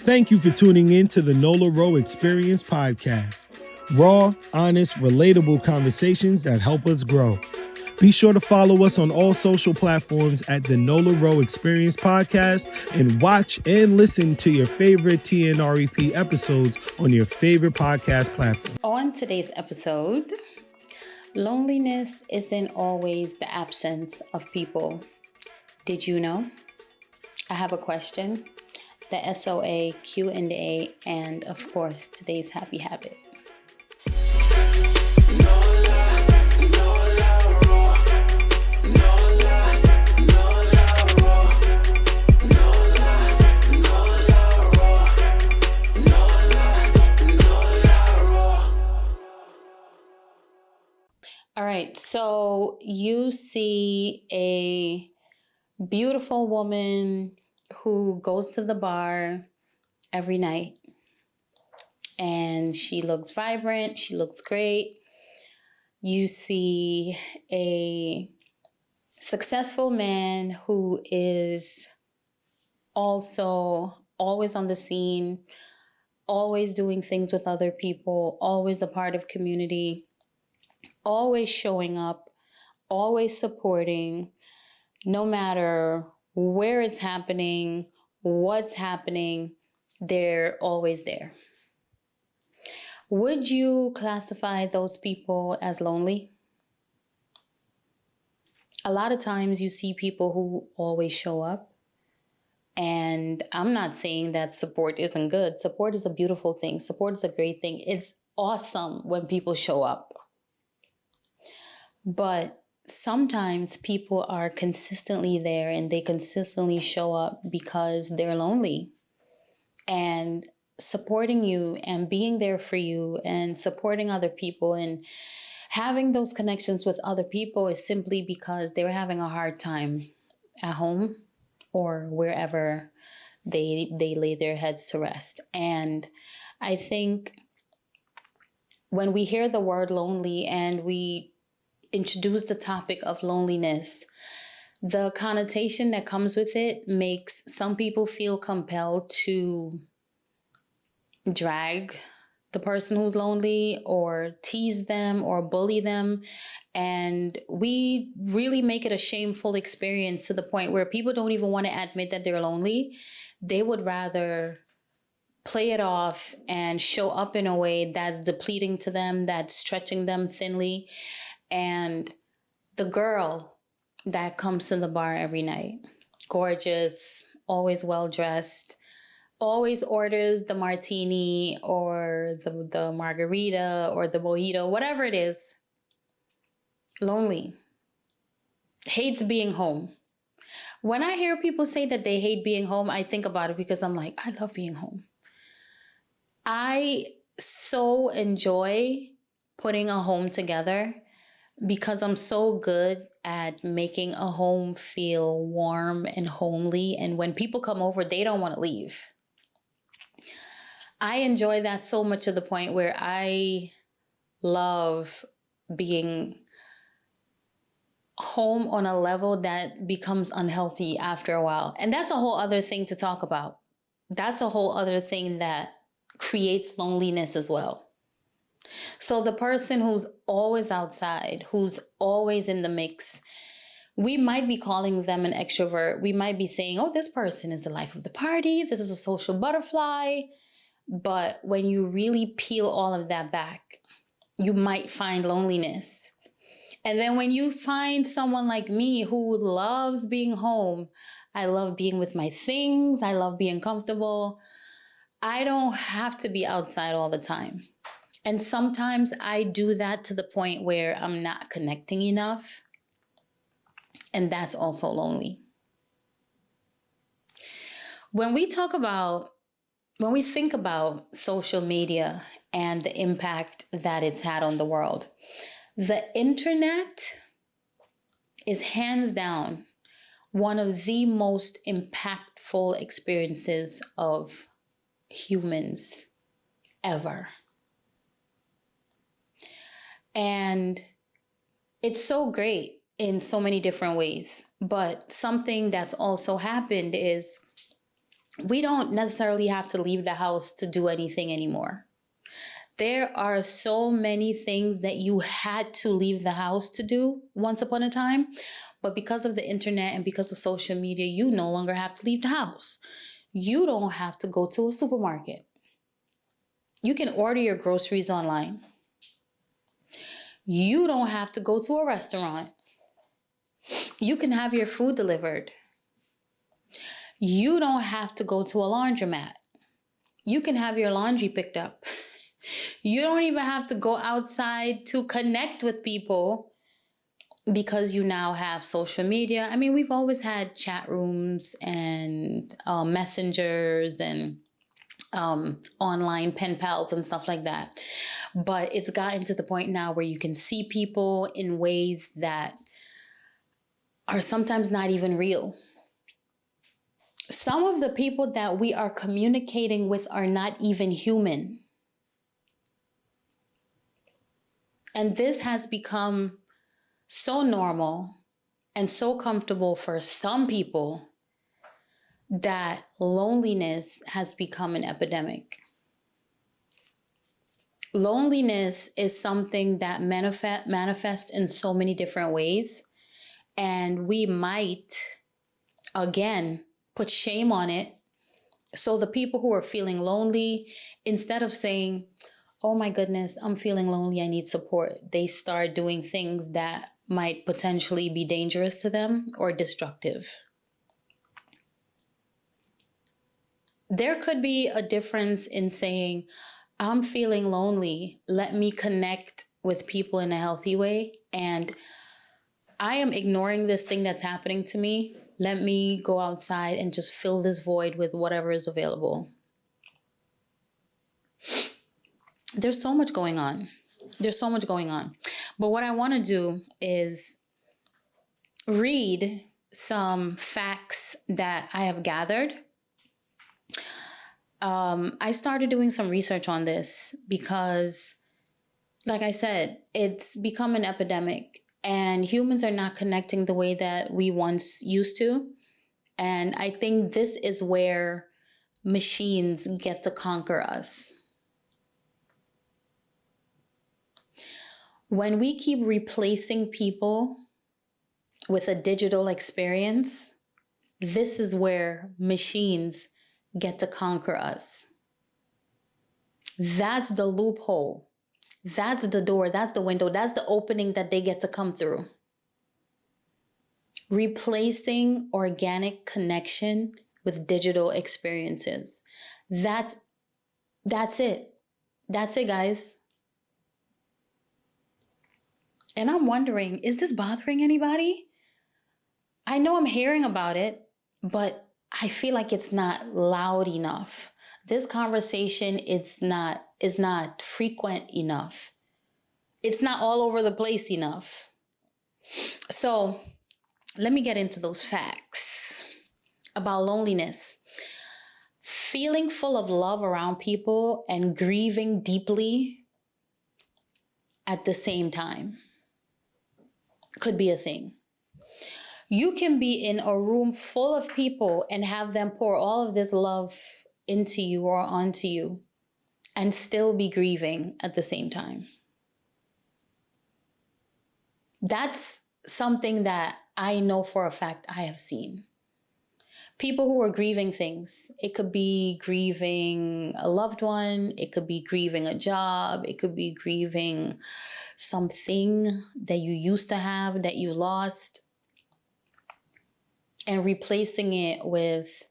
Thank you for tuning in to the Nola Experience podcast. Raw, honest, relatable conversations that help us grow. Be sure to follow us on all social platforms at the Nola Experience podcast and watch and listen to your favorite TNREP episodes on your favorite podcast platform. On today's episode, loneliness isn't always the absence of people. Did you know? I have a question, the SOA, Q&A, and of course, today's happy habit. All right, so you see a beautiful woman who goes to the bar every night, and she looks vibrant, she looks great. You see a successful man who is also always on the scene, always doing things with other people, always a part of community, always showing up, always supporting, no matter where it's happening, what's happening, they're always there. Would you classify those people as lonely? A lot of times you see people who always show up, and I'm not saying that support isn't good. Support is a beautiful thing. Support is a great thing. It's awesome when people show up. But sometimes people are consistently there and they consistently show up because they're lonely. And supporting you and being there for you and supporting other people and having those connections with other people is simply because they're having a hard time at home or wherever they lay their heads to rest. And I think when we hear the word lonely and we introduce the topic of loneliness, the connotation that comes with it makes some people feel compelled to drag the person who's lonely or tease them or bully them. And we really make it a shameful experience to the point where people don't even want to admit that they're lonely. They would rather play it off and show up in a way that's depleting to them, that's stretching them thinly. And the girl that comes to the bar every night, gorgeous, always well-dressed, always orders the martini or the margarita or the mojito, whatever it is, lonely, hates being home. When I hear people say that they hate being home, I think about it because I'm like, I love being home. I so enjoy putting a home together because I'm so good at making a home feel warm and homely. And when people come over, they don't want to leave. I enjoy that so much to the point where I love being home on a level that becomes unhealthy after a while. And that's a whole other thing to talk about. That's a whole other thing that creates loneliness as well. So the person who's always outside, who's always in the mix, we might be calling them an extrovert. We might be saying, oh, this person is the life of the party. This is a social butterfly. But when you really peel all of that back, you might find loneliness. And then when you find someone like me who loves being home, I love being with my things. I love being comfortable. I don't have to be outside all the time. And sometimes I do that to the point where I'm not connecting enough. And that's also lonely. When we think about social media and the impact that it's had on the world, the internet is hands down one of the most impactful experiences of humans ever. And it's so great in so many different ways. But something that's also happened is we don't necessarily have to leave the house to do anything anymore. There are so many things that you had to leave the house to do once upon a time, but because of the internet and because of social media, you no longer have to leave the house. You don't have to go to a supermarket. You can order your groceries online. You don't have to go to a restaurant. You can have your food delivered. You don't have to go to a laundromat. You can have your laundry picked up. You don't even have to go outside to connect with people because you now have social media. I mean, we've always had chat rooms and messengers and online pen pals and stuff like that. But it's gotten to the point now where you can see people in ways that are sometimes not even real. Some of the people that we are communicating with are not even human. And this has become so normal and so comfortable for some people that loneliness has become an epidemic. Loneliness is something that manifests in so many different ways. And we might, again, put shame on it. So the people who are feeling lonely, instead of saying, oh my goodness, I'm feeling lonely, I need support, they start doing things that might potentially be dangerous to them or destructive. There could be a difference in saying, I'm feeling lonely, let me connect with people in a healthy way, and I am ignoring this thing that's happening to me. Let me go outside and just fill this void with whatever is available. There's so much going on. But what I want to do is read some facts that I have gathered. I started doing some research on this because, like I said, it's become an epidemic and humans are not connecting the way that we once used to. And I think this is where machines get to conquer us. When we keep replacing people with a digital experience, this is where machines get to conquer us. That's the loophole. That's the door. That's the window. That's the opening that they get to come through. Replacing organic connection with digital experiences. That's it. That's it, guys. And I'm wondering, is this bothering anybody? I know I'm hearing about it, but I feel like it's not loud enough. This conversation is not frequent enough. It's not all over the place enough. So let me get into those facts about loneliness. Feeling full of love around people and grieving deeply at the same time could be a thing. You can be in a room full of people and have them pour all of this love into you or onto you and still be grieving at the same time. That's something that I know for a fact I have seen. People who are grieving things. It could be grieving a loved one. It could be grieving a job. It could be grieving something that you used to have that you lost. And replacing it with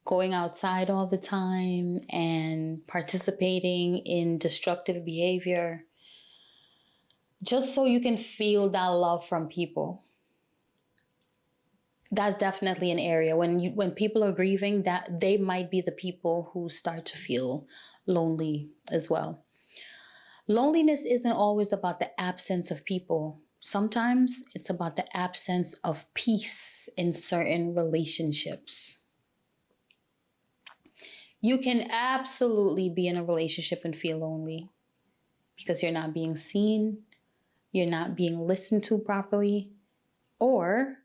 going outside all the time and participating in destructive behavior just so you can feel that love from people. That's definitely an area when people are grieving, that they might be the people who start to feel lonely as well. Loneliness isn't always about the absence of people. Sometimes it's about the absence of peace in certain relationships. You can absolutely be in a relationship and feel lonely because you're not being seen, you're not being listened to properly, or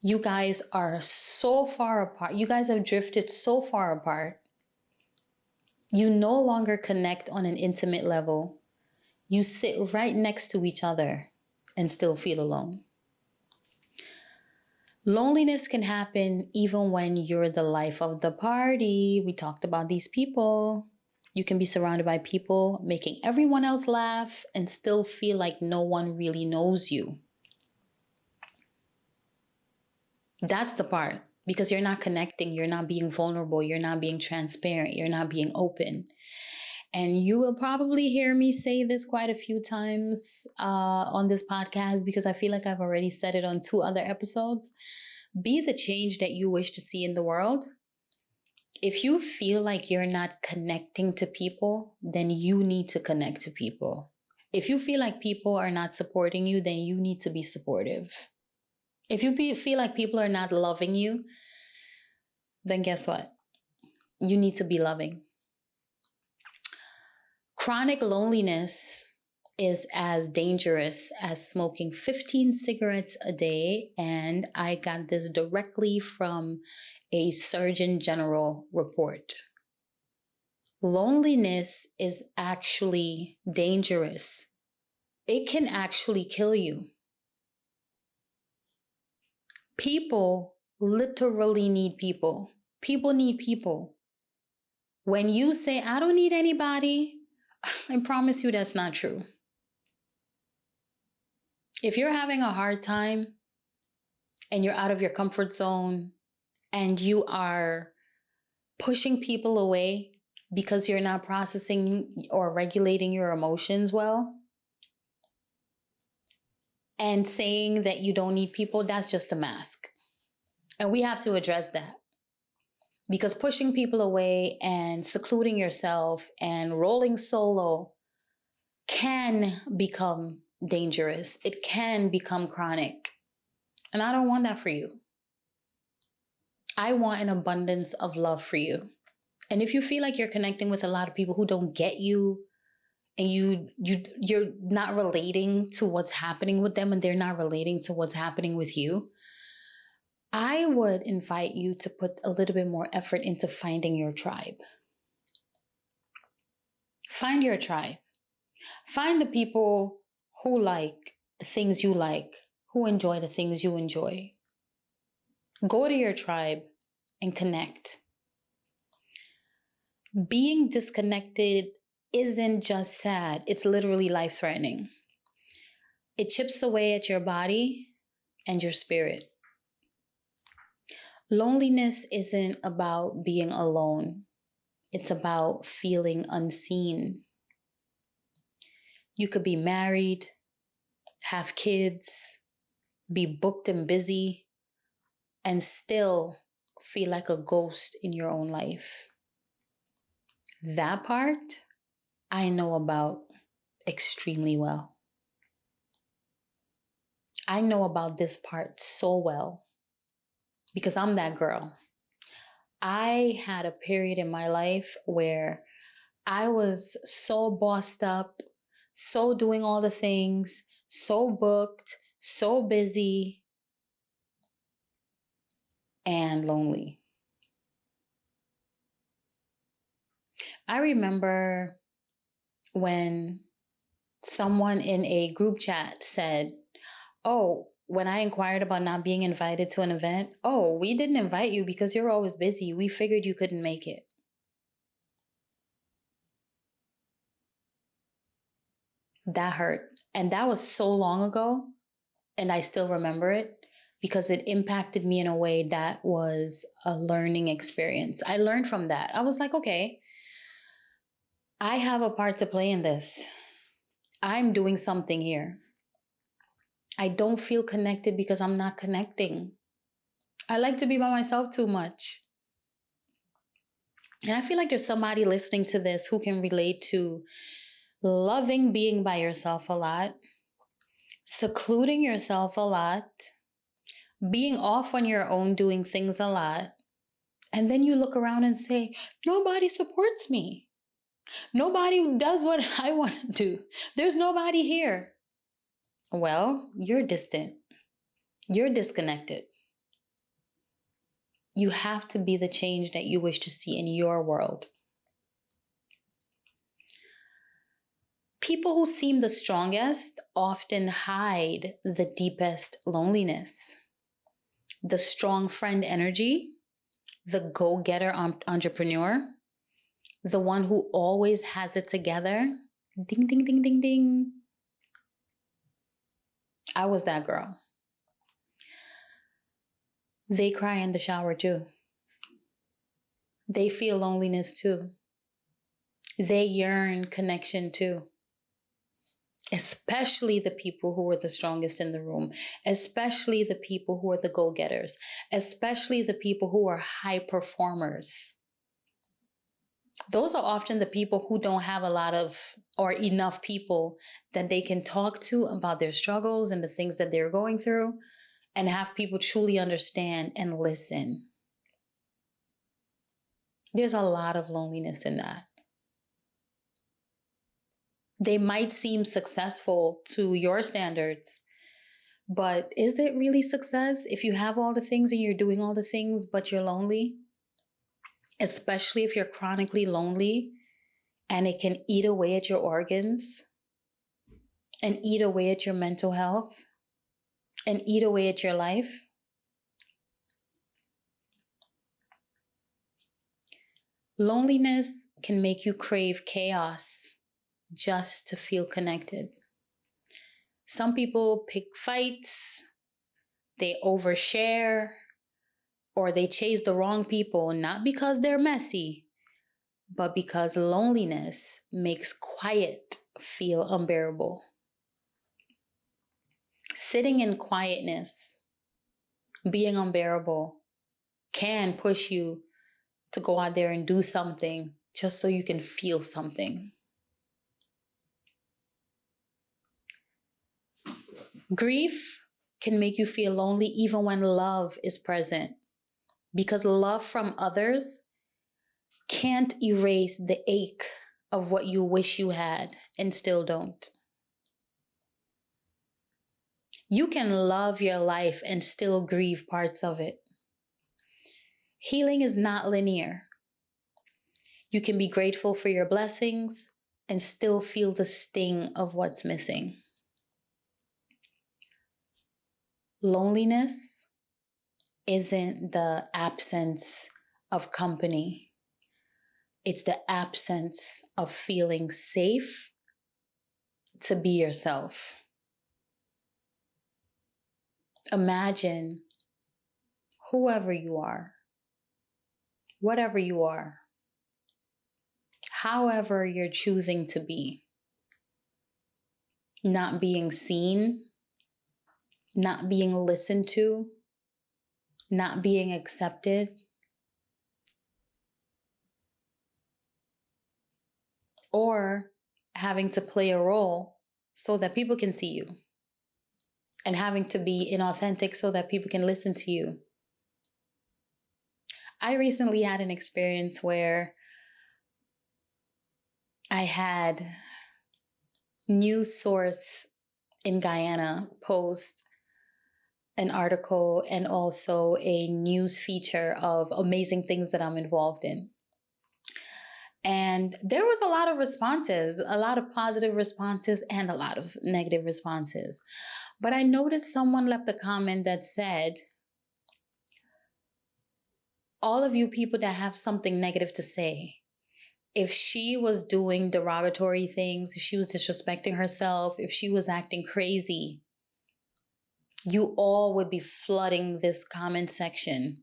You guys are so far apart. You guys have drifted so far apart. You no longer connect on an intimate level. You sit right next to each other and still feel alone. Loneliness can happen even when you're the life of the party. We talked about these people. You can be surrounded by people making everyone else laugh and still feel like no one really knows you. That's the part, because you're not connecting, you're not being vulnerable, you're not being transparent, you're not being open. And you will probably hear me say this quite a few times on this podcast, because I feel like I've already said it on 2 other episodes. Be the change that you wish to see in the world. If you feel like you're not connecting to people, then you need to connect to people. If you feel like people are not supporting you, then you need to be supportive. If you feel like people are not loving you, then guess what? You need to be loving. Chronic loneliness is as dangerous as smoking 15 cigarettes a day, and I got this directly from a Surgeon General report. Loneliness is actually dangerous. It can actually kill you. People literally need people. People need people. When you say, I don't need anybody, I promise you that's not true. If you're having a hard time and you're out of your comfort zone and you are pushing people away because you're not processing or regulating your emotions well, and saying that you don't need people, that's just a mask. And we have to address that. Because pushing people away and secluding yourself and rolling solo can become dangerous. It can become chronic. And I don't want that for you. I want an abundance of love for you. And if you feel like you're connecting with a lot of people who don't get you, and you're not relating to what's happening with them, and they're not relating to what's happening with you, I would invite you to put a little bit more effort into finding your tribe. Find your tribe. Find the people who like the things you like, who enjoy the things you enjoy. Go to your tribe and connect. Being disconnected isn't just sad, it's literally life-threatening. It chips away at your body and your spirit. Loneliness isn't about being alone. It's about feeling unseen. You could be married, have kids, be booked and busy, and still feel like a ghost in your own life. That part I know about extremely well. I know about this part so well because I'm that girl. I had a period in my life where I was so bossed up, so doing all the things, so booked, so busy, and lonely. I remember when someone in a group chat said, oh, when I inquired about not being invited to an event, oh, we didn't invite you because you're always busy. We figured you couldn't make it. That hurt. And that was so long ago. And I still remember it because it impacted me in a way that was a learning experience. I learned from that. I was like, okay, I have a part to play in this. I'm doing something here. I don't feel connected because I'm not connecting. I like to be by myself too much. And I feel like there's somebody listening to this who can relate to loving being by yourself a lot, secluding yourself a lot, being off on your own, doing things a lot. And then you look around and say, nobody supports me. Nobody does what I want to do. There's nobody here. Well, you're distant. You're disconnected. You have to be the change that you wish to see in your world. People who seem the strongest often hide the deepest loneliness. The strong friend energy, the go-getter entrepreneur, the one who always has it together. Ding, ding, ding, ding, ding. I was that girl. They cry in the shower too. They feel loneliness too. They yearn connection too. Especially the people who are the strongest in the room, especially the people who are the go-getters, especially the people who are high performers. Those are often the people who don't have a lot of or enough people that they can talk to about their struggles and the things that they're going through, and have people truly understand and listen. There's a lot of loneliness in that. They might seem successful to your standards, but is it really success if you have all the things and you're doing all the things, but you're lonely? Especially if you're chronically lonely and it can eat away at your organs and eat away at your mental health and eat away at your life. Loneliness can make you crave chaos just to feel connected. Some people pick fights, they overshare, or they chase the wrong people, not because they're messy, but because loneliness makes quiet feel unbearable. Sitting in quietness, being unbearable, can push you to go out there and do something just so you can feel something. Grief can make you feel lonely even when love is present, because love from others can't erase the ache of what you wish you had and still don't. You can love your life and still grieve parts of it. Healing is not linear. You can be grateful for your blessings and still feel the sting of what's missing. Loneliness isn't the absence of company. It's the absence of feeling safe to be yourself. Imagine whoever you are, whatever you are, however you're choosing to be, not being seen, not being listened to, not being accepted. Or having to play a role so that people can see you, and having to be inauthentic so that people can listen to you. I recently had an experience where I had news source in Guyana post an article and also a news feature of amazing things that I'm involved in. And there was a lot of responses, a lot of positive responses and a lot of negative responses. But I noticed someone left a comment that said, all of you people that have something negative to say, if she was doing derogatory things, if she was disrespecting herself, if she was acting crazy, you all would be flooding this comment section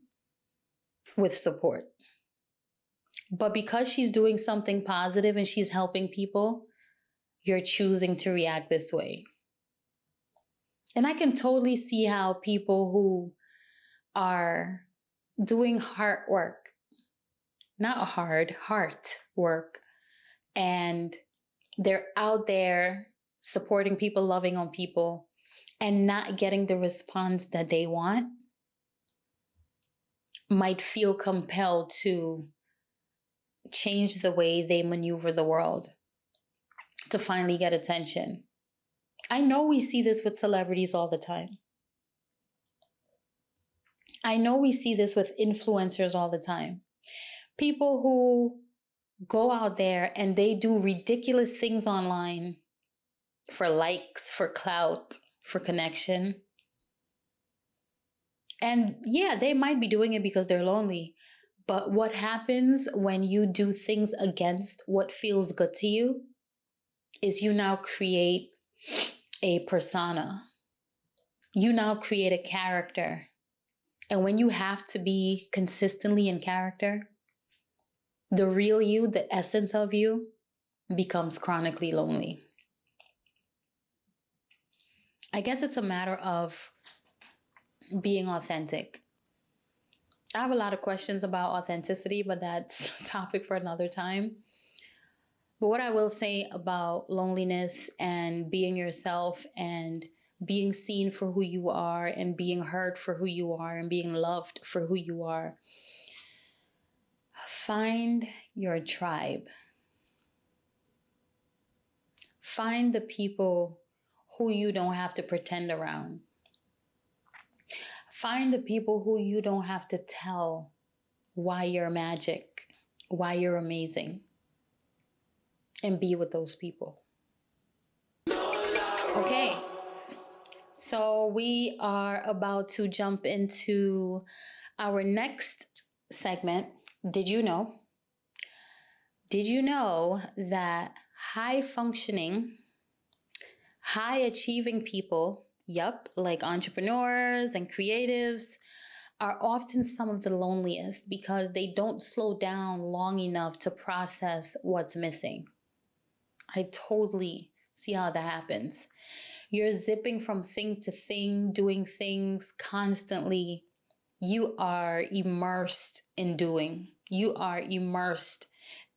with support. But because she's doing something positive and she's helping people, you're choosing to react this way. And I can totally see how people who are doing heart work, not hard, heart work, and they're out there supporting people, loving on people, and not getting the response that they want, might feel compelled to change the way they maneuver the world to finally get attention. I know we see this with celebrities all the time. I know we see this with influencers all the time. People who go out there and they do ridiculous things online for likes, for clout, for connection. And yeah, they might be doing it because they're lonely. But what happens when you do things against what feels good to you is you now create a persona. You now create a character. And when you have to be consistently in character, the real you, the essence of you, becomes chronically lonely. I guess it's a matter of being authentic. I have a lot of questions about authenticity, but that's a topic for another time. But what I will say about loneliness and being yourself and being seen for who you are and being heard for who you are and being loved for who you are, find your tribe. Find the people who you don't have to pretend around. Find the people who you don't have to tell why you're magic, why you're amazing, and be with those people. Okay, so we are about to jump into our next segment. Did you know? Did you know that high functioning, high achieving people, like entrepreneurs and creatives, are often some of the loneliest because they don't slow down long enough to process what's missing? I totally see how that happens. You're zipping from thing to thing, doing things constantly. You are immersed in doing. You are immersed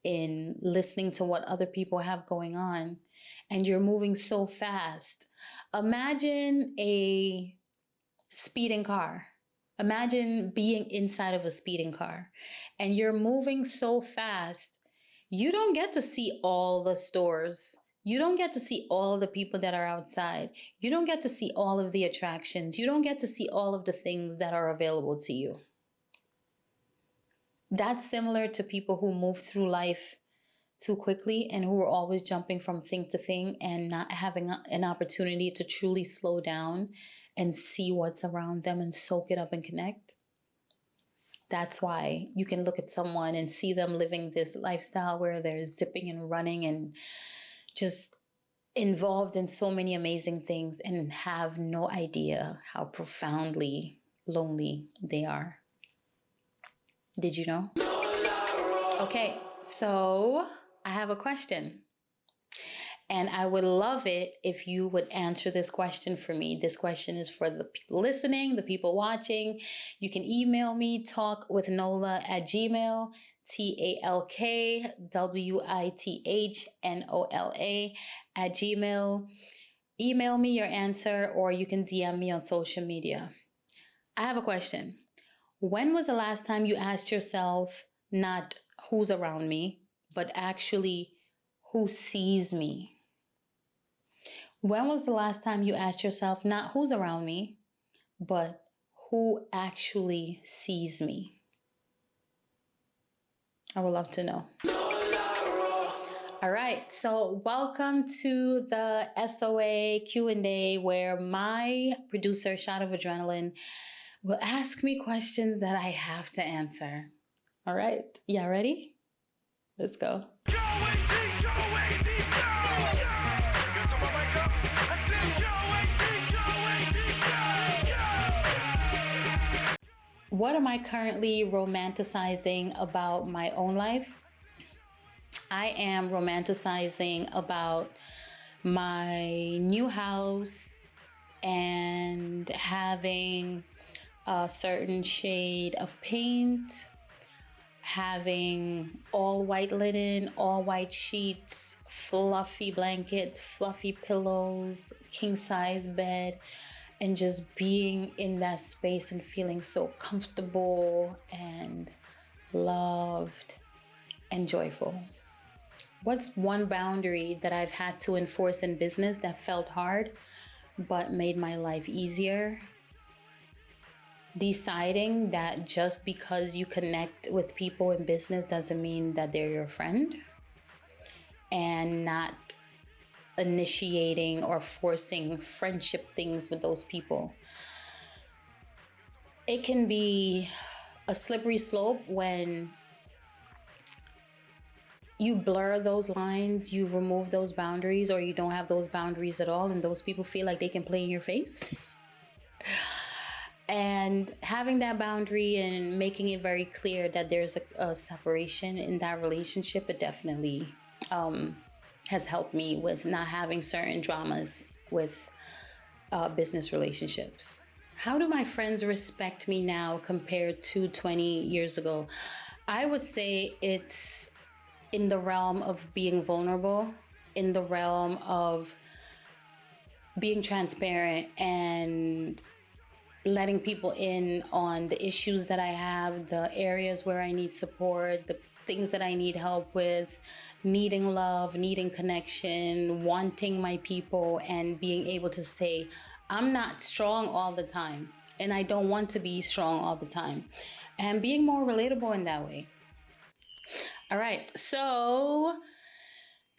in listening to what other people have going on. And you're moving so fast. Imagine a speeding car. Imagine being inside of a speeding car and you're moving so fast. You don't get to see all the stores. You don't get to see all the people that are outside. You don't get to see all of the attractions. You don't get to see all of the things that are available to you. That's similar to people who move through life too quickly and who are always jumping from thing to thing and not having an opportunity to truly slow down and see what's around them and soak it up and connect. That's why you can look at someone and see them living this lifestyle where they're zipping and running and just involved in so many amazing things and have no idea how profoundly lonely they are. Did you know? Okay, so I have a question. And I would love it if you would answer this question for me. This question is for the people listening, the people watching. You can email me, talkwithnola@gmail, TALKWITHNOLA@gmail. Email me your answer, or you can DM me on social media. I have a question. When was the last time you asked yourself, not who's around me, but actually who sees me? When was the last time you asked yourself, not who's around me, but who actually sees me? I would love to know. All right, so welcome to the SOA Q&A, where my producer, Shot of Adrenaline, will ask me questions that I have to answer. All right, y'all ready? Let's go. What am I currently romanticizing about my own life? I am romanticizing about my new house and having a certain shade of paint, having all white linen, all white sheets, fluffy blankets, fluffy pillows, king size bed, and just being in that space and feeling so comfortable and loved and joyful. What's one boundary that I've had to enforce in business that felt hard but made my life easier? deciding that just because you connect with people in business doesn't mean that they're your friend, and not initiating or forcing friendship things with those people. It can be a slippery slope when you blur those lines, you remove those boundaries, or you don't have those boundaries at all, and those people feel like they can play in your face. And having that boundary and making it very clear that there's a separation in that relationship, it definitely has helped me with not having certain dramas with business relationships. How do my friends respect me now compared to 20 years ago? I would say it's in the realm of being vulnerable, in the realm of being transparent and letting people in on the issues that I have, the areas where I need support, the things that I need help with, needing love, needing connection, wanting my people, and being able to say, I'm not strong all the time, and I don't want to be strong all the time, and being more relatable in that way. All right, so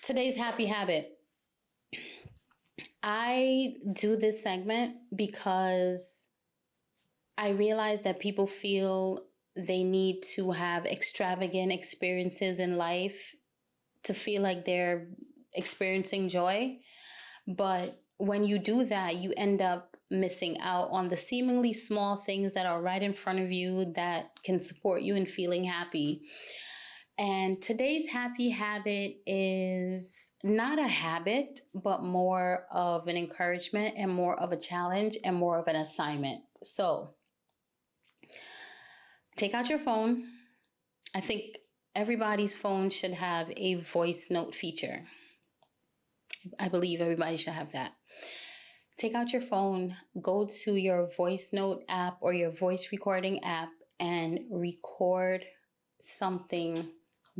today's happy habit. I do this segment because I realize that people feel they need to have extravagant experiences in life to feel like they're experiencing joy. But when you do that, you end up missing out on the seemingly small things that are right in front of you that can support you in feeling happy. And today's happy habit is not a habit, but more of an encouragement and more of a challenge and more of an assignment. So take out your phone. I think everybody's phone should have a voice note feature. I believe everybody should have that. Take out your phone, go to your voice note app or your voice recording app and record something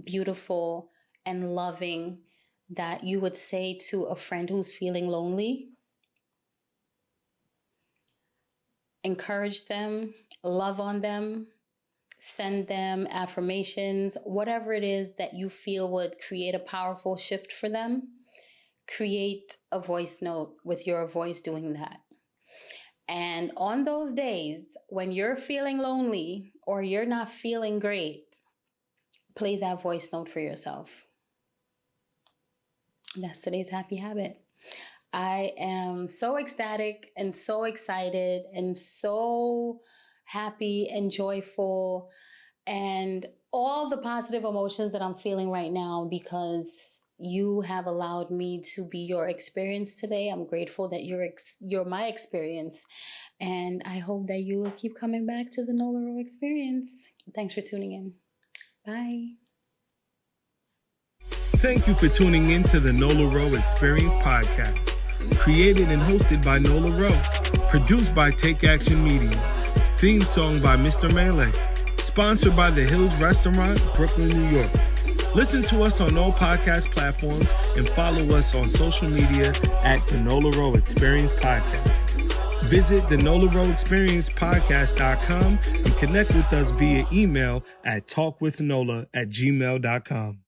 beautiful and loving that you would say to a friend who's feeling lonely. Encourage them, love on them, send them affirmations, whatever it is that you feel would create a powerful shift for them. Create a voice note with your voice doing that. And on those days when you're feeling lonely or you're not feeling great, play that voice note for yourself. That's today's happy habit. I am so ecstatic and so excited and so happy and joyful and all the positive emotions that I'm feeling right now because you have allowed me to be your experience today. I'm grateful that you're my experience, and I hope that you will keep coming back to the Nola experience. Thanks for tuning in. Bye. Thank you for tuning in to the Nola Experience podcast. Created and hosted by Nola produced by Take Action Media, theme song by Mr. Melee, sponsored by The Hills Restaurant, Brooklyn, New York. Listen to us on all podcast platforms and follow us on social media at the Nola Experience Podcast. Visit the NolaRowExperiencePodcast.com and connect with us via email at talkwithnola@gmail.com.